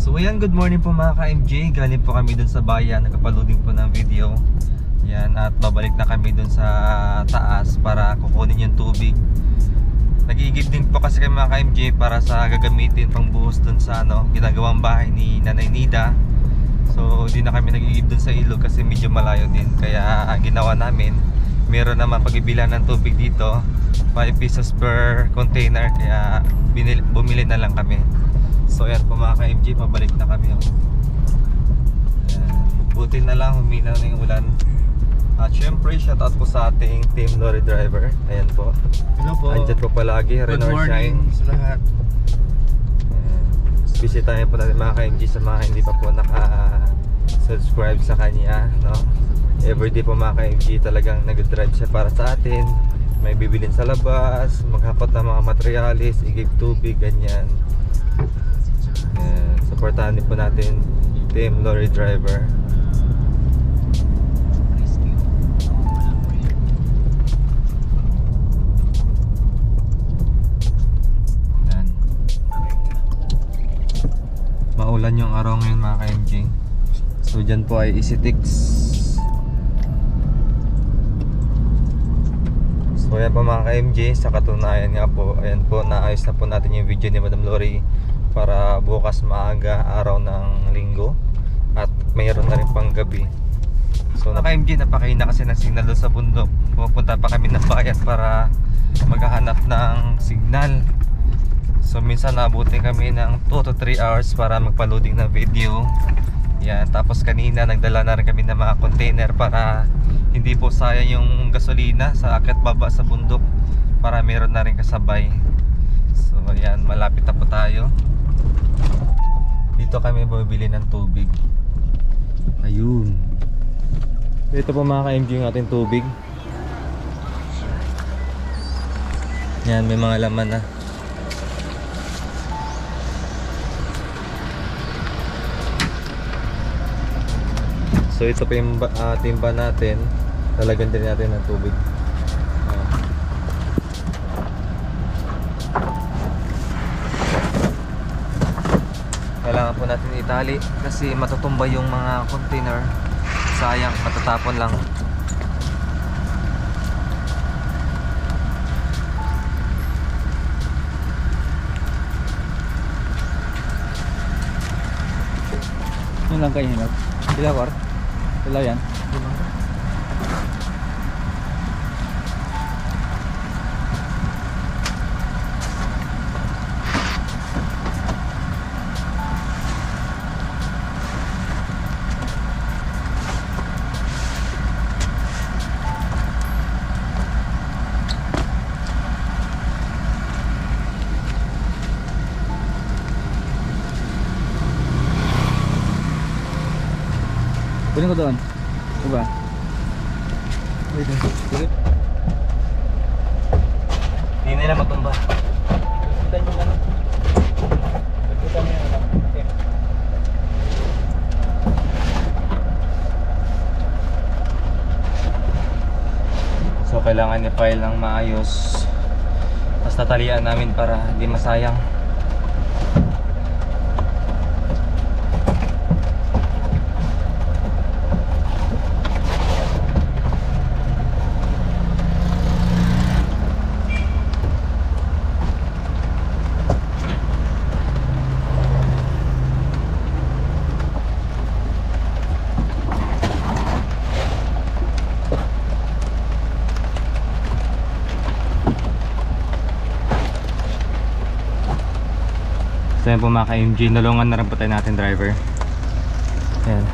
So ayan, good morning po mga ka-MJ. Galing po kami dun sa bayan, nagpa-loading po ng video. Yan, at babalik na kami dun sa taas para kukunin yung tubig. Nag-iigib din po kasi kami mga ka-MJ para sa gagamitin pang buhos dun sa ginagawang bahay ni Nanay Nida. So hindi na kami nag-iigib dun sa ilog kasi medyo malayo din. Kaya ang ginawa namin, meron naman pag-ibilan ng tubig dito, 5 pesos per container. Kaya bumili na lang kami. So ayan po mga ka-MJ, pabalik na kami. Ayan. Buti na lang huminaw na yung ulan. At syempre, shoutout po sa ating team lorry driver. Ayan po. Hello po. Andyan po palagi, rain or shine. Good morning sa lahat. Bisitahin po natin mga ka-MJ sa mga hindi pa po naka-subscribe sa kanya, no? Everyday po mga ka-MJ talagang nag-drive siya para sa atin. May bibilin sa labas, maghapot ng mga materialis, igib tubig, ganyan. Supportahan din po natin team lorry driver. Yan. Maulan yung araw ngayon mga ka-MJ. So dyan po ay Easytix. So yan po mga ka-MJ, sa katunayan nga po, ayan po, naayos na po natin yung video ni Madam Lori para bukas maaga, araw ng linggo, at mayroon na rin pang gabi. So naka-MJ, napakaina kasi ng signal doon sa bundok. Pupunta pa kami ng bayan para maghahanap ng signal. So minsan naabutin kami ng 2 to 3 hours para magpa-loading ng video. Yan, tapos kanina nagdala na rin kami ng mga container para hindi po sayang yung gasolina sa akyat baba sa bundok, para meron na rin kasabay. So ayan, malapit na po tayo. Dito kami bumibili ng tubig. Ayun. Ito po mga ka-MJ yung ating tubig. Yan, may mga laman na. So ito po yung timba natin. Talagan din natin ng tubig. Kailangan po natin itali kasi matutumba yung mga container. Sayang, matatapon lang. Yun lang kayo hinag. Sila war? Sila yan? Kunin ko doon. Diba? Pwede. Pwede. Hindi nila matumba. Kita nyo ano? Kita nyo ano? Okay. So kailangan i-file ng maayos. Mas tatalian namin para hindi masayang. So yan po mga ka-MJ, nalungan na rin po tayo natin driver. Ayan.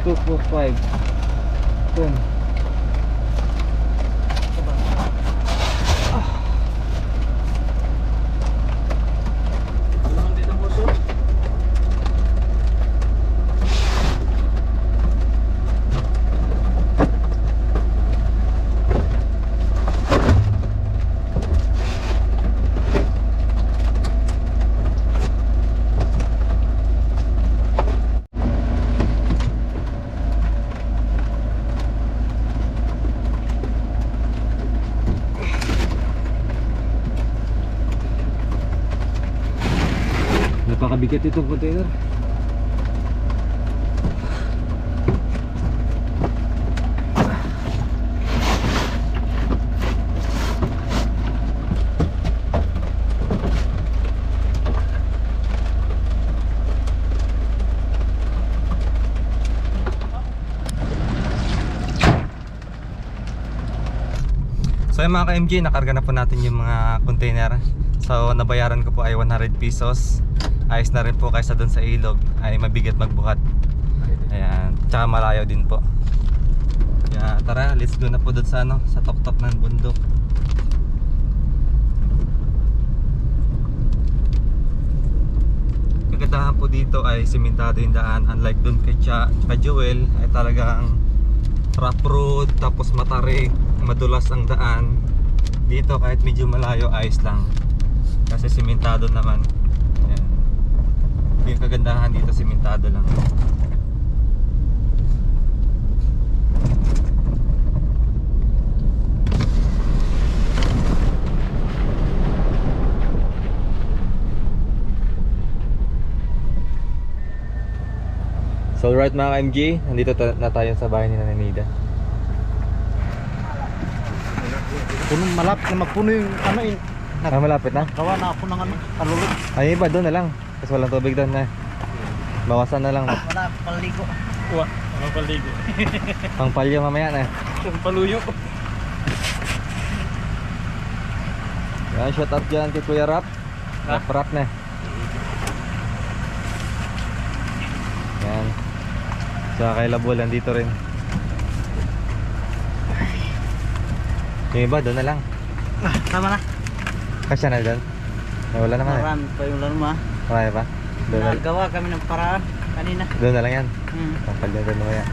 Two, four, five. 10. Napakabigat itong container. So yung mga ka-MJ, nakarga na po natin yung mga container. So nabayaran ko po ay 100 pesos. Ayos na rin po kaysa doon sa ilog, ay mabigat magbuhat. Ayan, tsaka malayo din po. Kaya tara, let's go na po doon sa sa top ng bundok. Kagandahan po dito ay simentado yung daan, unlike doon kay tsaka Joel ay talagang rough road, tapos matarik, madulas ang daan. Dito kahit medyo malayo, ayos lang kasi simentado naman. Ayan. Yung kagandahan dito, simentado lang. So alright mga ka-MJ, nandito na tayo sa bahay ni Nanida. Puno, malapit na magpuno yung ano yun. Malapit na? Gawa na ako ng ano, alulog. Ay iba, doon na lang. Kasi walang tubig doon na. Bawasan na lang. Wala, paligo. Wala, paligo. Pangpalyo mamaya na. Paluyo. Yan, shout out dyan kay Kuya Rap. Rap na. Yan. Saka kay Labulan dito rin. Yung iba, doon na lang. Tama na. Kasya na doon. Wala naman eh. Marami pa yung lalo Marami pa? Doon na, Nagawa kami ng paraan kanina. doon na lang yan. Hmm. Pangpalyo doon mamaya.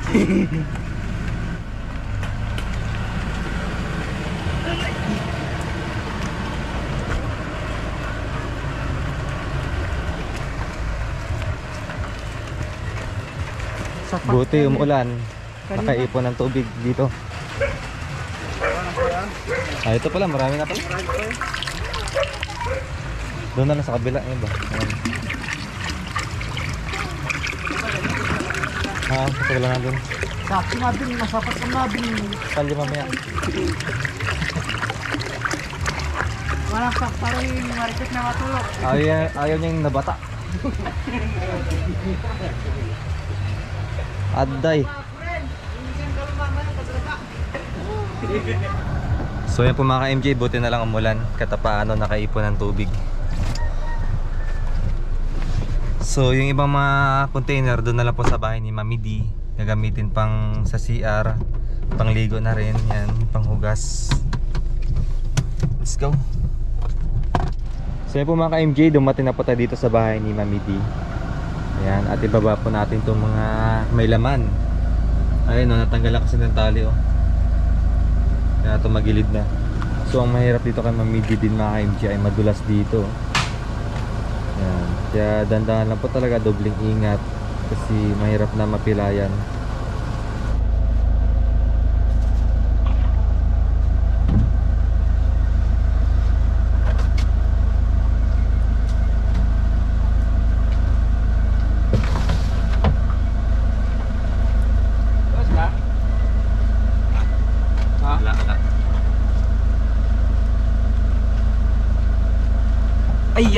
Buti umuulan. Nakaipon ng tubig dito. Ah, ito pala, marami na pala. Doon na lang sa kabila, yun ba? Ayan. Ah, sa kabila na doon. Sapi nga din, masapat ka nga din. Palyo mamaya. Walang sakparo yung marikit na matulog. Ayaw niya yung nabata. Aday. So yan po mga ka-MJ, buti na lang umulan. Katapaano nakaipon ng tubig. So yung ibang mga container doon na lang po sa bahay ni Mami D. Gagamitin pang sa CR, pangligo na rin, yan, panghugas. Let's go. So yan po mga ka-MJ, dumating na po tayo dito sa bahay ni Mami D. Ayan, at ibaba po natin itong mga may laman. Ayun o, natanggal kasi ng tali o. Kaya ito magilid na. So ang mahirap dito kay Mami D din mga ka-MJ ay madulas dito. Ayan, kaya dandahan lang po talaga, dobling ingat. Kasi mahirap na mapilayan. Ay,